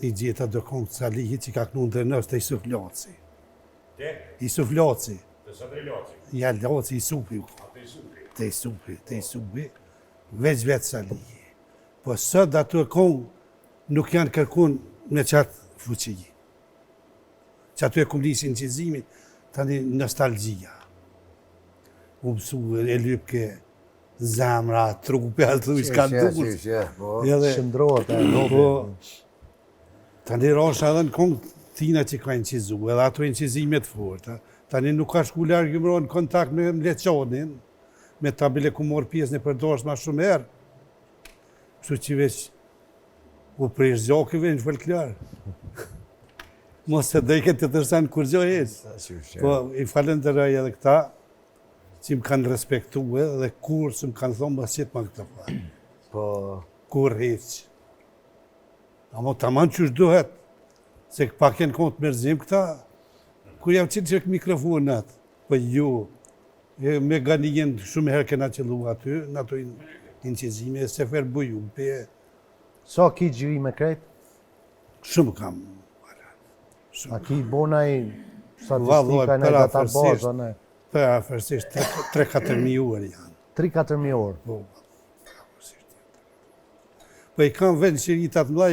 i gjeta do konë Salihit që ka kënu ndërnës të Isuf Laci. Te? Isuf Laci. Të Sadri Laci. Ja, Laci Isufi. Te Isufi. Veç vetë Salihi. Po sot ato konë nuk janë kërkun me qatë fuqiji. Që ato e kumlisin qizimin, tani nostalgjia. U mësu e lypke zamra, trupe, ato i s'ka dur. Shëndrohet e Tani rasha edhe në kongë tina që ka në qizu, edhe ato e në qizimet forta. Tani nuk ka shku largë më në kontakt me Mleqanin, me tabile ku morë pjesë në përdosh ma shumë herë. Kështu që veç u prish gjakive në folklarë. Mos se dhejke të tërsan kur gjo heqë. Po, i falenderoj edhe këta, që më kanë respektu edhe kur që më kanë thonë bas qëtë ma këta fa. Po... Kur heqë. Amo tamam qësh duhet, se pak e në kontë mërzim këta, kur jam qëtë që mikrofonat, po ju, me ganijen shumë herë kena qëllu aty, në ato inqizime, se fer buju, pe... Sa ki gjiri me krejt? Shumë kam. A ki bonaj statistika në databazë, ne? Për afërsisht 3-4 orë janë. 3-4 orë? Po i kam vend qëritat mlaj,